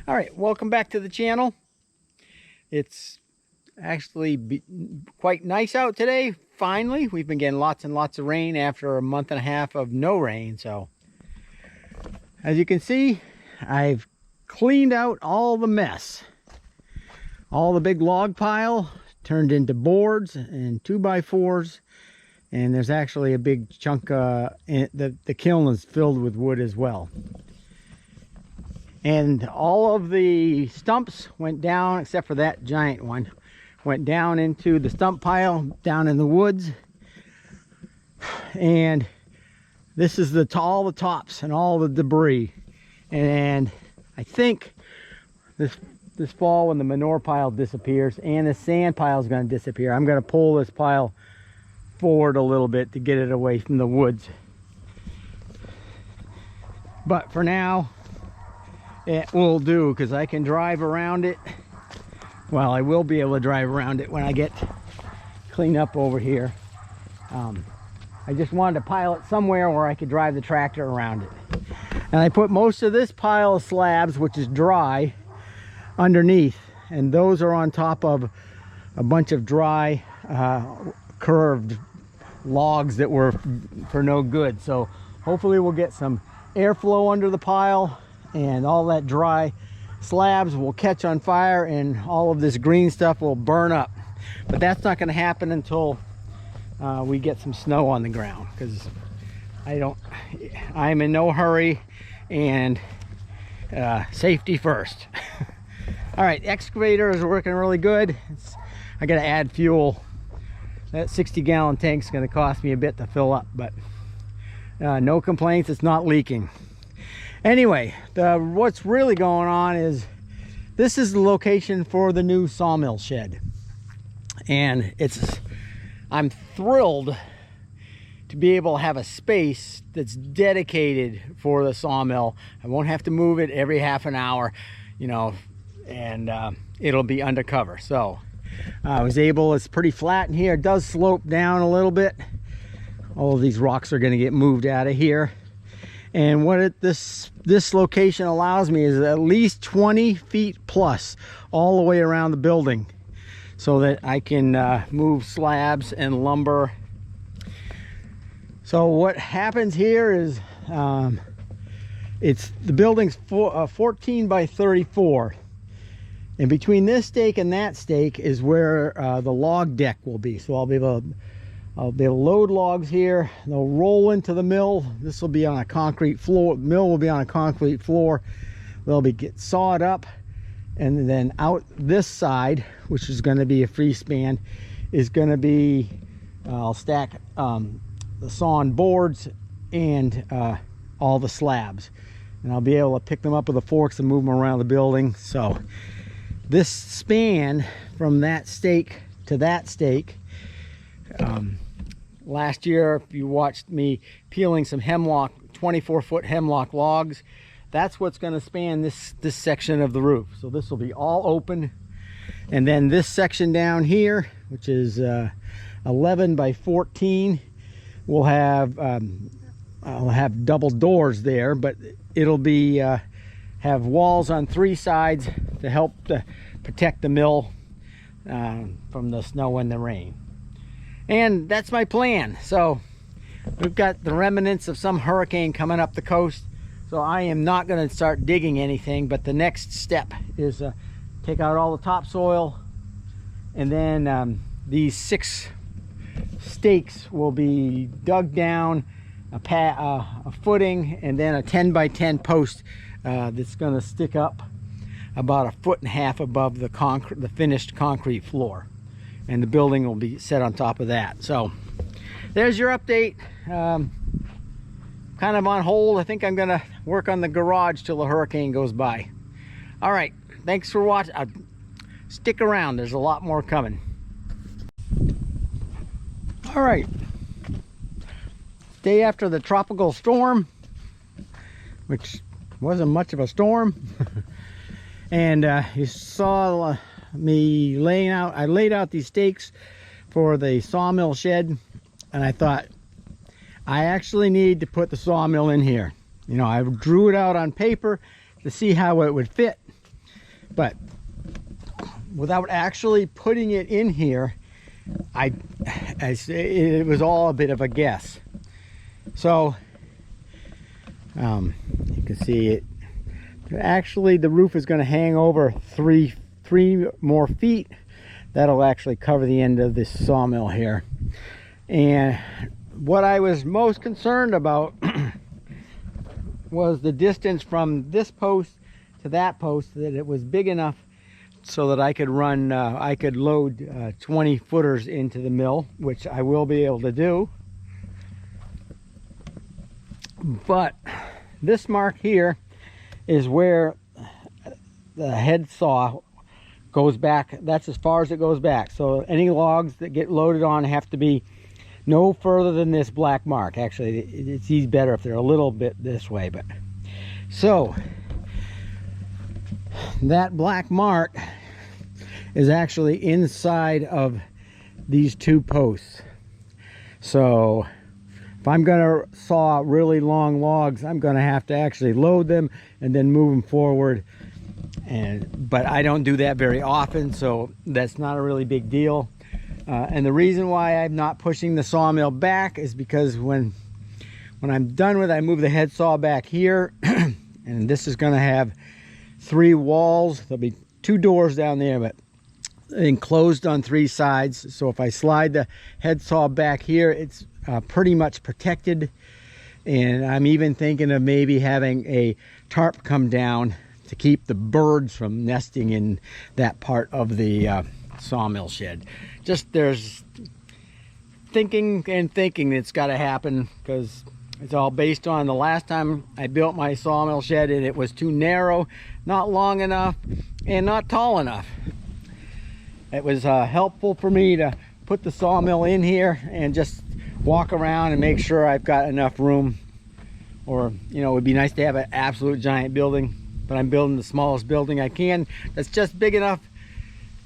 All right, welcome back to the channel. It's actually quite nice out today. Finally, we've been getting lots and lots of rain after a month and a half of no rain. So as you can see, I've cleaned out all the mess. All the big log pile turned into boards and 2x4s, and there's actually a big chunk the kiln is filled with wood as well. And all of the stumps went down, except for that giant one, went down into the stump pile down in the woods. And this is all the tops and all the debris. And I think this fall, when the manure pile disappears and the sand pile is going to disappear, I'm going to pull this pile forward a little bit to get it away from the woods. But for now, it will do, because I can drive around it. Well, I will be able to drive around it when I get cleaned up over here. I just wanted to pile it somewhere where I could drive the tractor around it. And I put most of this pile of slabs, which is dry, underneath. And those are on top of a bunch of dry, curved logs that were for no good. So hopefully we'll get some airflow under the pile, and all that dry slabs will catch on fire and all of this green stuff will burn up. But that's not going to happen until we get some snow on the ground, because I'm in no hurry, and safety first. All right, excavator is working really good. I got to add fuel. That 60-gallon tank's going to cost me a bit to fill up, but no complaints, it's not leaking. Anyway, what's really going on is this is the location for the new sawmill shed, and I'm thrilled to be able to have a space that's dedicated for the sawmill. I won't have to move it every half an hour, you know, and it'll be undercover. So I was able, it's pretty flat in here. It does slope down a little bit. All of these rocks are going to get moved out of here. And what this location allows me is at least 20 feet plus all the way around the building, so that I can move slabs and lumber. So what happens here is the building's 14 by 34, and between this stake and that stake is where the log deck will be. So I'll be able to load logs here. They'll roll into the mill. This will be on a concrete floor. Mill will be on a concrete floor. They'll get sawed up, and then out this side, which is going to be a free span, is going to be I'll stack the sawn boards and all the slabs, and I'll be able to pick them up with the forks and move them around the building. So this span from that stake to that stake, last year, if you watched me peeling some hemlock, 24-foot hemlock logs, that's what's going to span this section of the roof. So this will be all open, and then this section down here, which is 11 by 14, will have I'll have double doors there, but it'll be have walls on 3 sides to help protect the mill from the snow and the rain. And that's my plan. So we've got the remnants of some hurricane coming up the coast, so I am not going to start digging anything, but the next step is take out all the topsoil, and then these 6 stakes will be dug down, a footing, and then a 10 by 10 post that's going to stick up about 1.5 feet above the finished concrete floor, and the building will be set on top of that. So there's your update. Kind of on hold. I think I'm gonna work on the garage till the hurricane goes by. All right, thanks for watching. Stick around, there's a lot more coming. All right, day after the tropical storm, which wasn't much of a storm. And you saw me I laid out these stakes for the sawmill shed, and I thought I actually need to put the sawmill in here. You know, I drew it out on paper to see how it would fit, But without actually putting it in here, it was all a bit of a guess. So you can see it. Actually, the roof is going to hang over three more feet. That'll actually cover the end of this sawmill here. And what I was most concerned about was the distance from this post to that post, that it was big enough so that I could run, I could load 20 footers into the mill, which I will be able to do. But this mark here is where the head saw goes back. That's as far as it goes back. So any logs that get loaded on have to be no further than this black mark. Actually, it's easy better if they're a little bit this way. But so that black mark is actually inside of these two posts. So if I'm going to saw really long logs, I'm going to have to actually load them and then move them forward. But I don't do that very often, so that's not a really big deal. And the reason why I'm not pushing the sawmill back is because when I'm done with it, I move the head saw back here. And this is going to have 3 walls. There'll be 2 doors down there, but enclosed on 3 sides. So if I slide the head saw back here, it's pretty much protected. And I'm even thinking of maybe having a tarp come down to keep the birds from nesting in that part of the sawmill shed. Just there's thinking it's got to happen, because it's all based on the last time I built my sawmill shed, and it was too narrow, not long enough, and not tall enough. It was helpful for me to put the sawmill in here and just walk around and make sure I've got enough room. Or, you know, it would be nice to have an absolute giant building, but I'm building the smallest building I can that's just big enough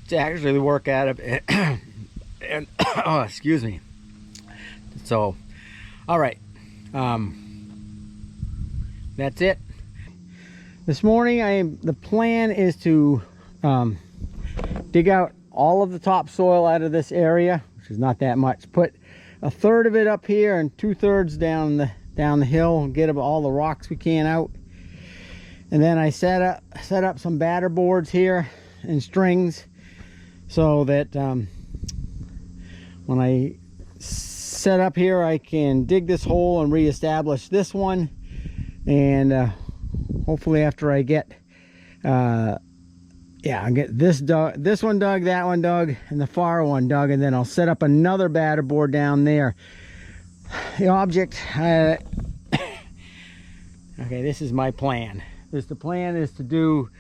to actually work out of it. And oh, excuse me. So all right, that's it. This morning the plan is to dig out all of the topsoil out of this area, which is not that much. Put 1/3 of it up here and 2/3 down the hill, and get all the rocks we can out. And then I set up some batter boards here and strings, so that when I set up here, I can dig this hole and reestablish this one. And hopefully after I get I'll get this one dug, that one dug, and the far one dug, and then I'll set up another batter board down there. The object okay, this is my plan. The plan is to do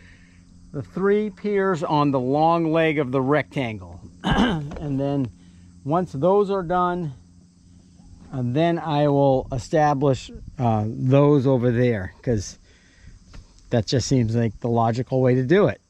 the 3 piers on the long leg of the rectangle. And then once those are done, then I will establish those over there, because that just seems like the logical way to do it.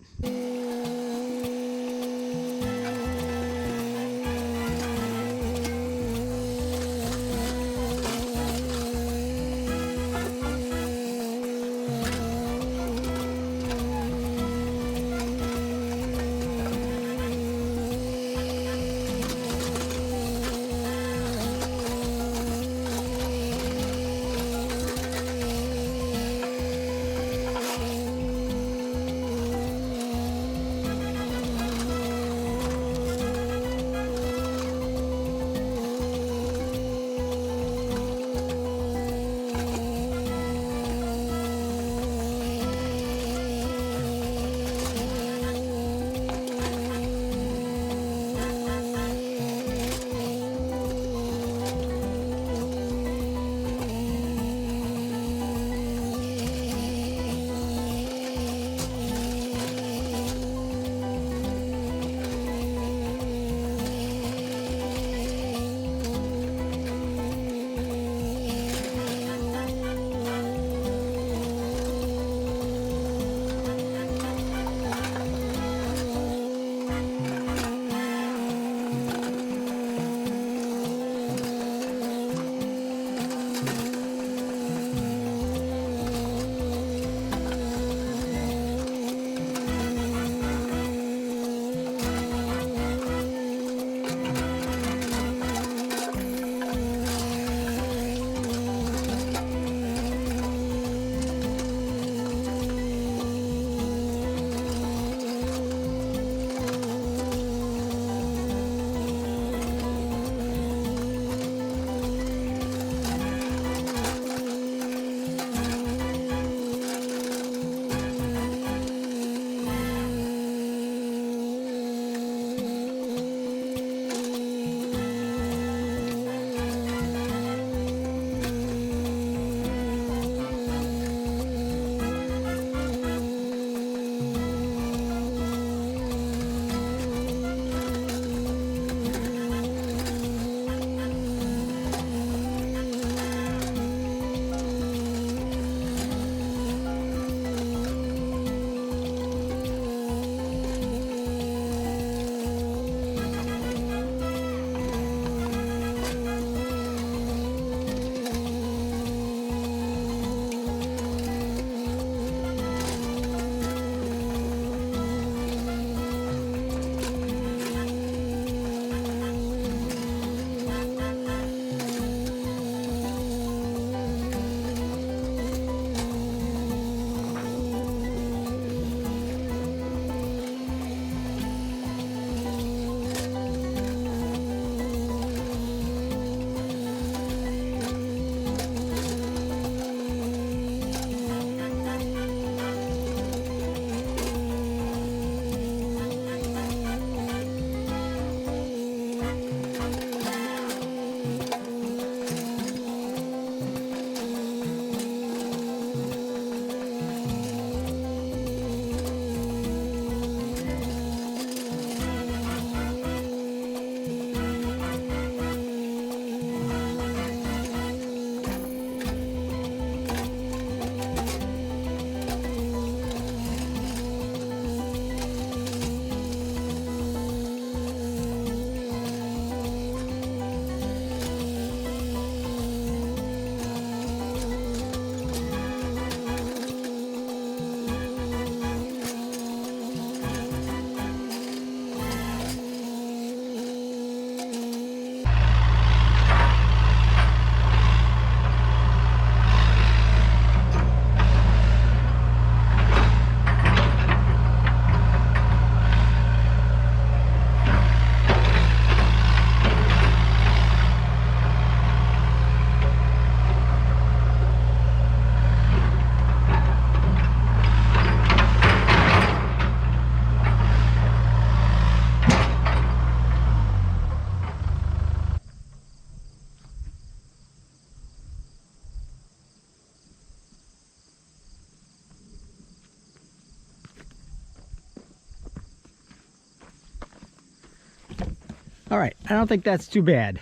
All right, I don't think that's too bad.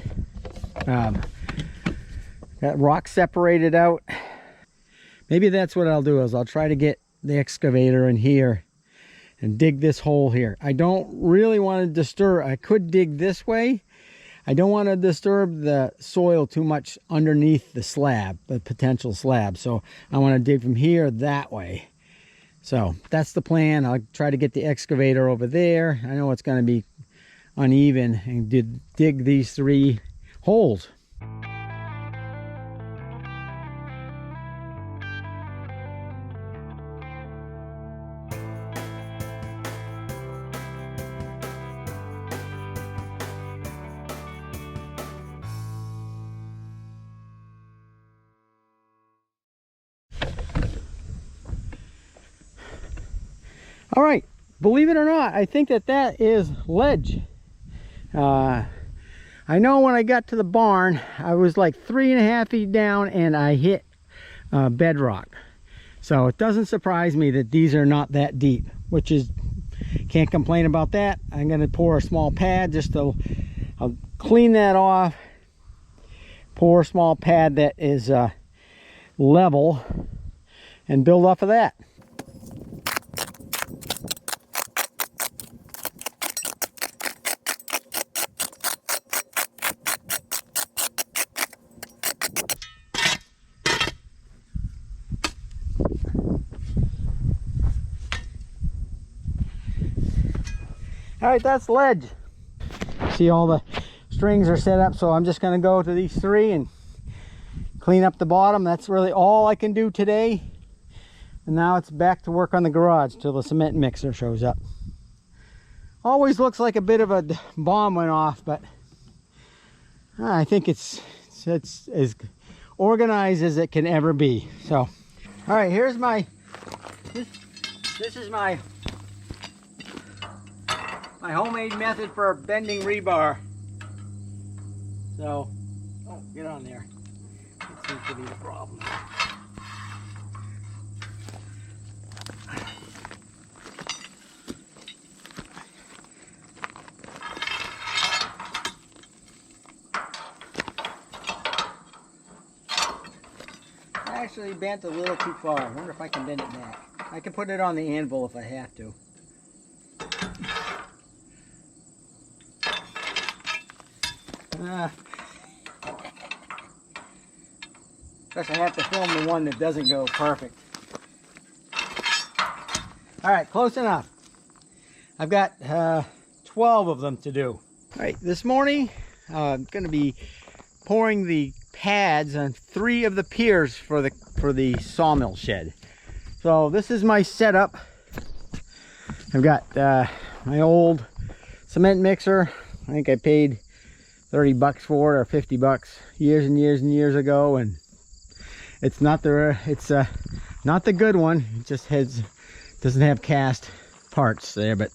Got rock separated out. Maybe that's what I'll do, is I'll try to get the excavator in here and dig this hole here. I don't really want to disturb. I could dig this way. I don't want to disturb the soil too much underneath the slab, the potential slab. So I want to dig from here that way. So that's the plan. I'll try to get the excavator over there. I know it's going to be uneven, and dig these 3 holes. All right, believe it or not, I think that is ledge. I know when I got to the barn, I was like 3.5 feet down and I hit bedrock. So it doesn't surprise me that these are not that deep, which is, can't complain about that. I'm gonna pour a small pad just to, I'll clean that off, pour a small pad that is level, and build off of that. All right, that's ledge. See, all the strings are set up, so I'm just going to go to these 3 and clean up the bottom. That's really all I can do today. And now it's back to work on the garage till the cement mixer shows up. Always looks like a bit of a bomb went off, but I think it's as organized as it can ever be. So, all right, here's my, this is my homemade method for bending rebar. So, oh, get on there. That seems to be the problem. I actually bent a little too far. I wonder if I can bend it back. I can put it on the anvil if I have to. Guess I have to film the one that doesn't go perfect. All right, close enough. I've got 12 of them to do. All right, this morning I'm going to be pouring the pads on 3 of the piers for the sawmill shed. So this is my setup. I've got my old cement mixer. I think I paid 30 bucks for it, or 50 bucks years and years and years ago, and it's not the good one. It just doesn't have cast parts there, but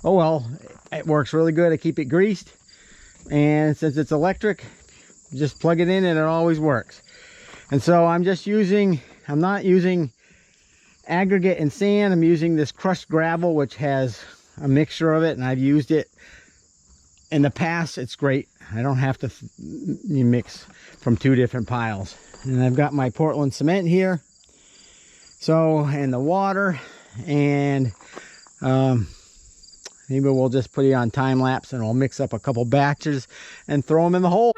oh well, it works really good. I keep it greased, and since it's electric, just plug it in and it always works. And so I'm not using aggregate and sand. I'm using this crushed gravel, which has a mixture of it, and I've used it in the past. It's great. I don't have to mix from 2 different piles. And I've got my Portland cement here, so, and the water, and maybe we'll just put it on time lapse and we'll mix up a couple batches and throw them in the hole.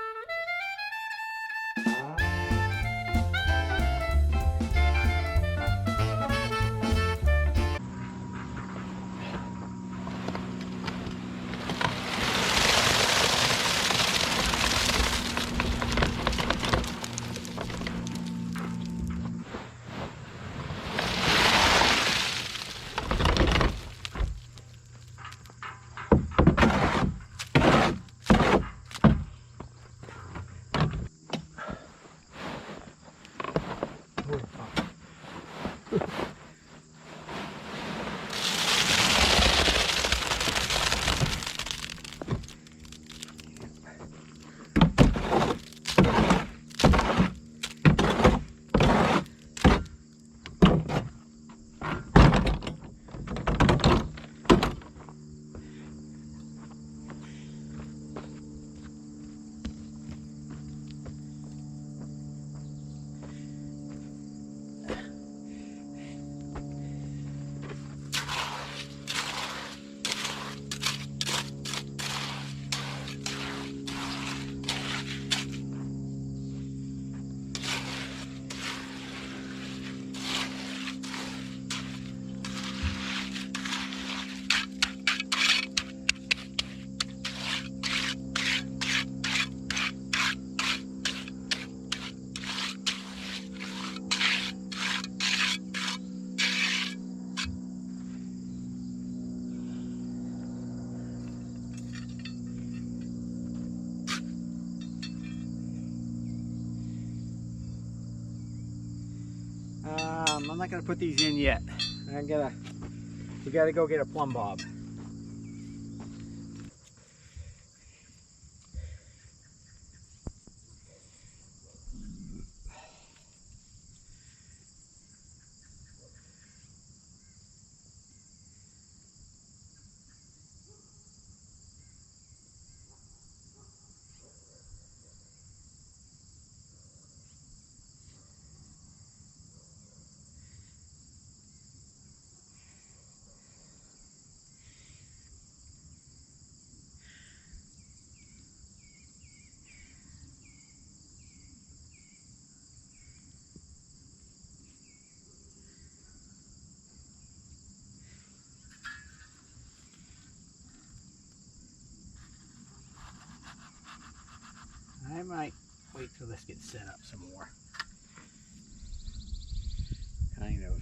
not gonna put these in yet. We gotta go get a plumb bob. I might wait till this gets set up some more. Kind of.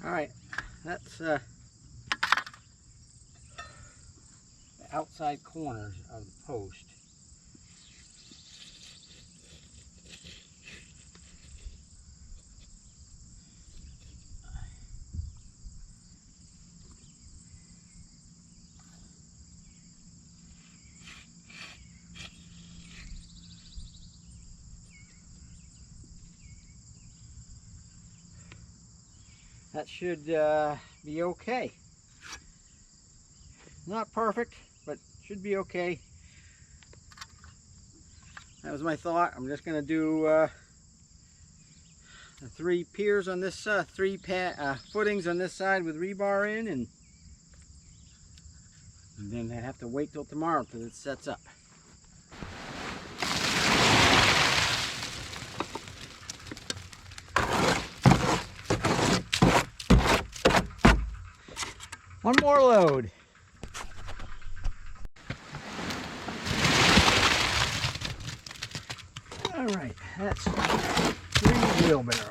All right, that's the outside corners of the post. That should be okay. Not perfect, but should be okay. That was my thought. I'm just going to do 3 piers on this, 3 footings on this side with rebar in, and then I have to wait till tomorrow till it sets up. One more load. All right, that's 3 wheelbarrows.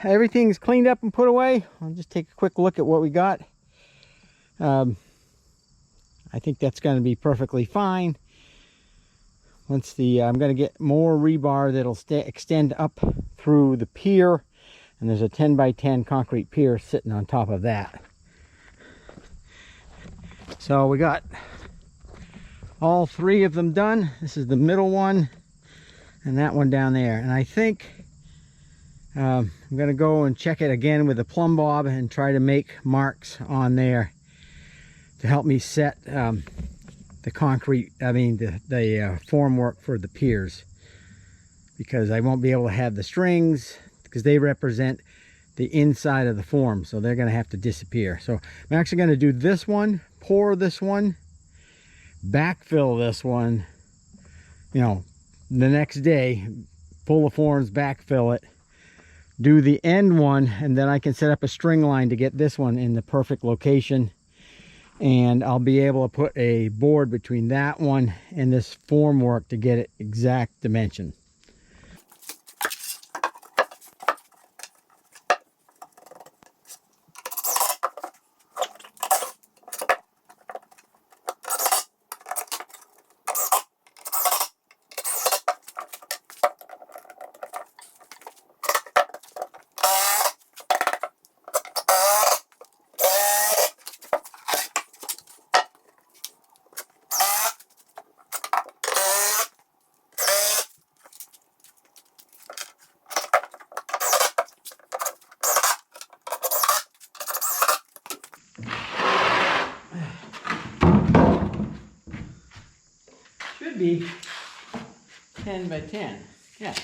Everything's cleaned up and put away. I'll just take a quick look at what we got. I think that's going to be perfectly fine. Once I'm going to get more rebar that'll extend up through the pier, and there's a 10 by 10 concrete pier sitting on top of that. So we got all 3 of them done. This is the middle one and that one down there, and I think I'm going to go and check it again with a plumb bob and try to make marks on there. to help me set the concrete, the formwork for the piers, because I won't be able to have the strings because they represent the inside of the form, so they're going to have to disappear. So I'm actually going to do this one, pour this one, backfill this one, you know, the next day, pull the forms, backfill it, do the end one, and then I can set up a string line to get this one in the perfect location. And I'll be able to put a board between that one and this formwork to get it exact dimension. Should be 10 by 10. Yeah.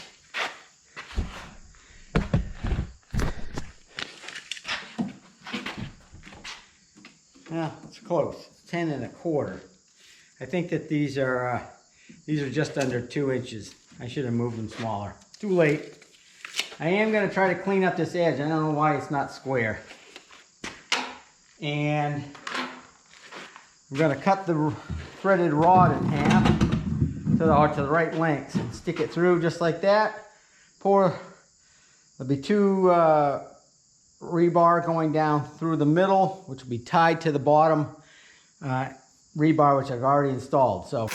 Well, it's close. It's 10 1/4. I think that these are just under 2 inches. I should have moved them smaller. Too late. I am going to try to clean up this edge. I don't know why it's not square. And we're going to cut the threaded rod in half to the right length and stick it through just like that. There'll be 2 rebar going down through the middle, which will be tied to the bottom rebar, which I've already installed. So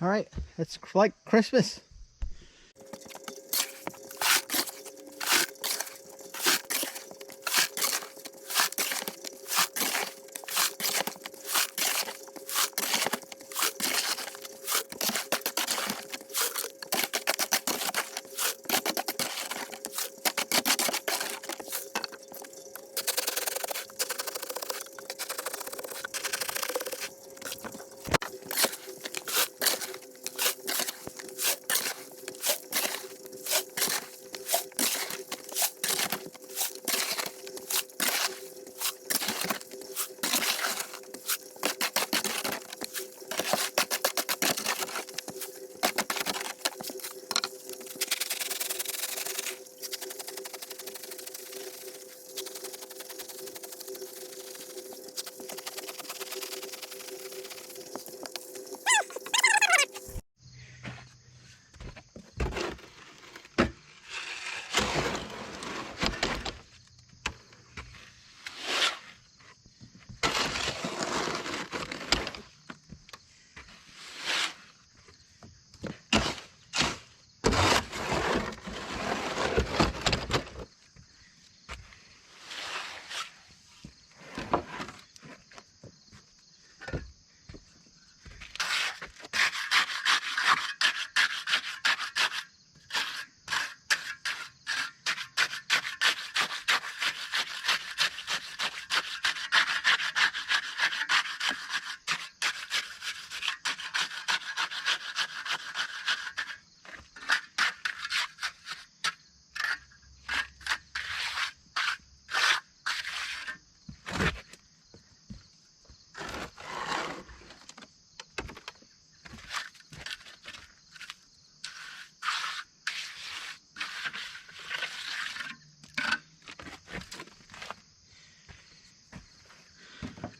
all right, it's like Christmas.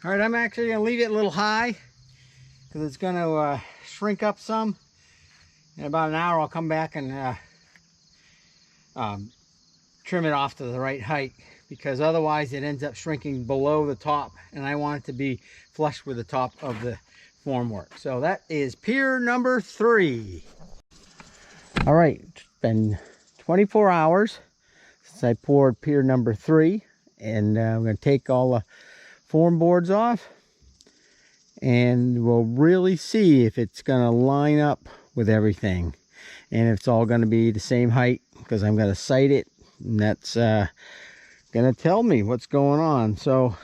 All right, I'm actually gonna leave it a little high because it's gonna shrink up some. In about an hour, I'll come back and trim it off to the right height, because otherwise it ends up shrinking below the top, and I want it to be flush with the top of the formwork. So that is pier number 3. All right, it's been 24 hours since I poured pier number 3, and I'm going to take all the form boards off, and we'll really see if it's going to line up with everything, and if it's all going to be the same height, because I'm going to site it, and that's going to tell me what's going on. So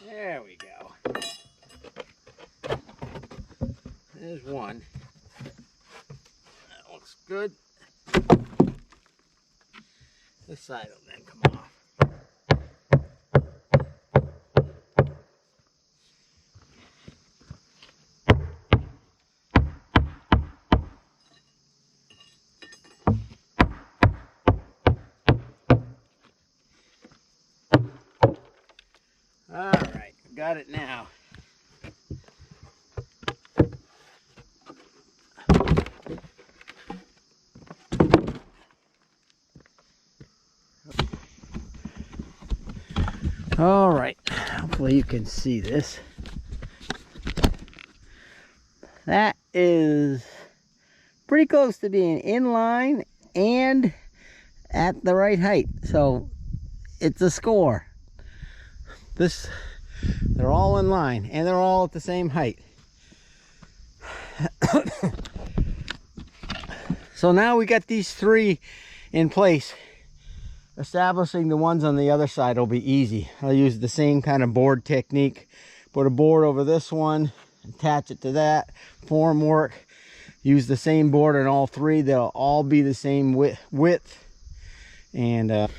there we go. There's one. That looks good. This side will then come off. All right, got it now. All right, hopefully you can see this. That is pretty close to being in line and at the right height, so it's a score. They're all in line and they're all at the same height. So now we got these 3 in place. Establishing the ones on the other side will be easy. I'll use the same kind of board technique. Put a board over this one, attach it to that, formwork. Use the same board on all 3. They'll all be the same width. And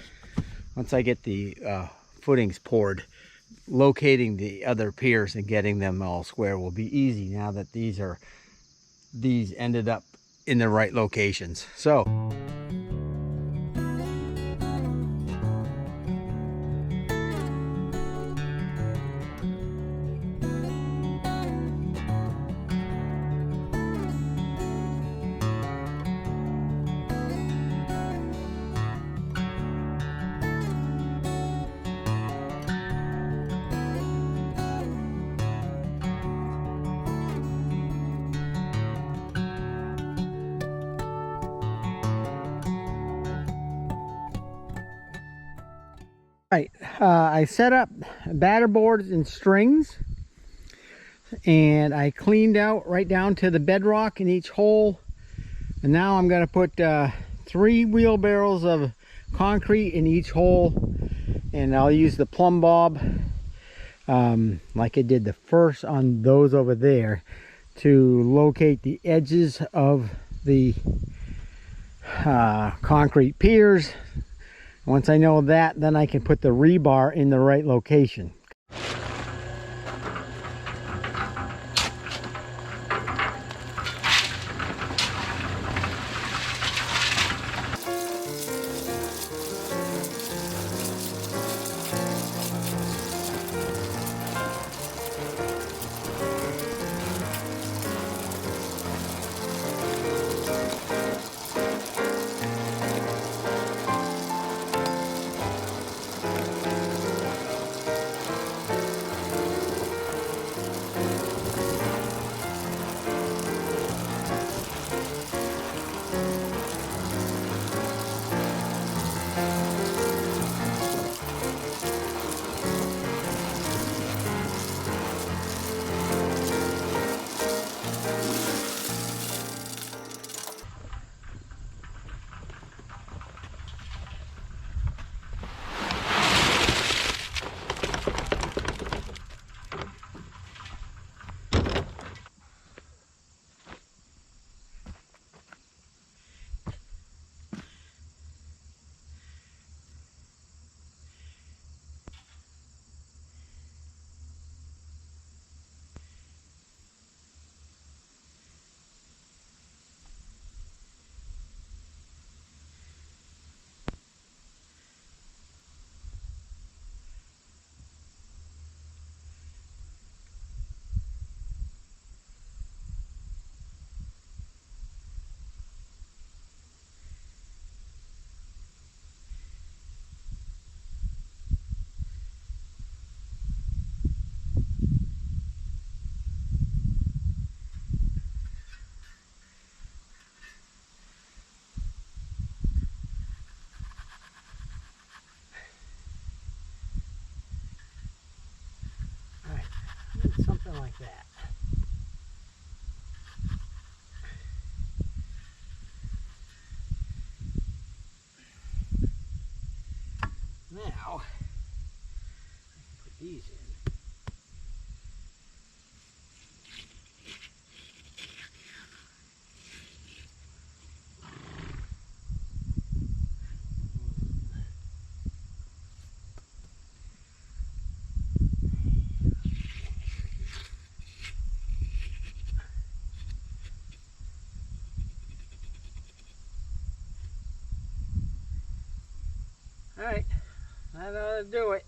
once I get the footings poured, locating the other piers and getting them all square will be easy now that these ended up in the right locations. So right, I set up batter boards and strings. and I cleaned out right down to the bedrock in each hole. And now I'm going to put 3 wheelbarrows of concrete in each hole, and I'll use the plumb bob like I did the first on those over there to locate the edges of the concrete piers. Once I know that, then I can put the rebar in the right location. Something like that. Now, I can put these in. All right, that ought to do it.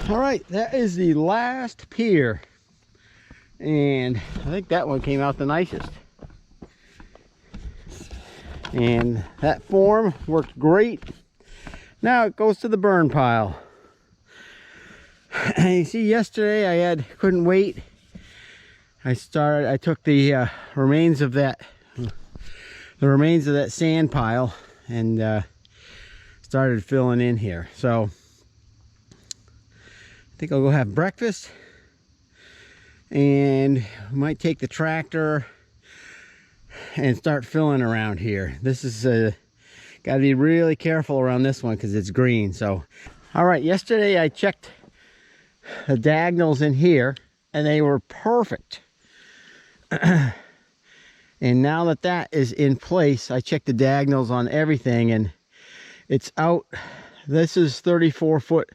All right, that is the last pier. And I think that one came out the nicest. And that form worked great. Now it goes to the burn pile. And you see, yesterday I couldn't wait. I took the remains of that sand pile and started filling in here. So I think I'll go have breakfast, and might take the tractor and start filling around here. This is got to be really careful around this one because it's green. So all right, yesterday I checked the diagonals in here and they were perfect. And now that that is in place, I checked the diagonals on everything and it's out. This is 34 foot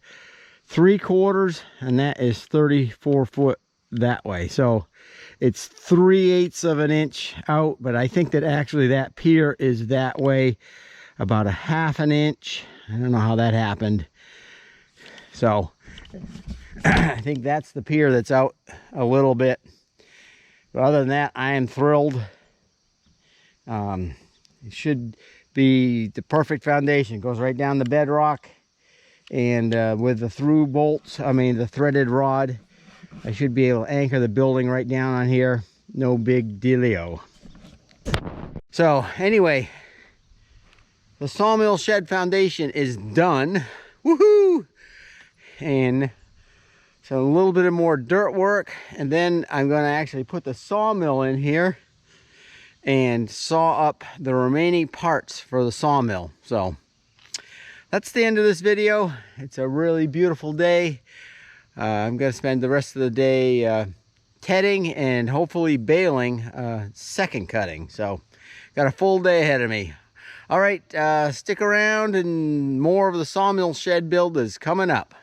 3/4 and that is 34 foot that way. So it's 3/8 of an inch out, but I think that actually that pier is that way about 1/2 an inch. I don't know how that happened. So I think that's the pier that's out a little bit. But other than that, I am thrilled. It should be the perfect foundation. It goes right down the bedrock, and with the through bolts, I mean the threaded rod, I should be able to anchor the building right down on here. No big dealio. So anyway, the sawmill shed foundation is done. Woohoo! And so a little bit of more dirt work, and then I'm going to actually put the sawmill in here and saw up the remaining parts for the sawmill. So that's the end of this video. It's a really beautiful day. I'm going to spend the rest of the day tedding and hopefully baling second cutting. So got a full day ahead of me. All right, stick around and more of the sawmill shed build is coming up.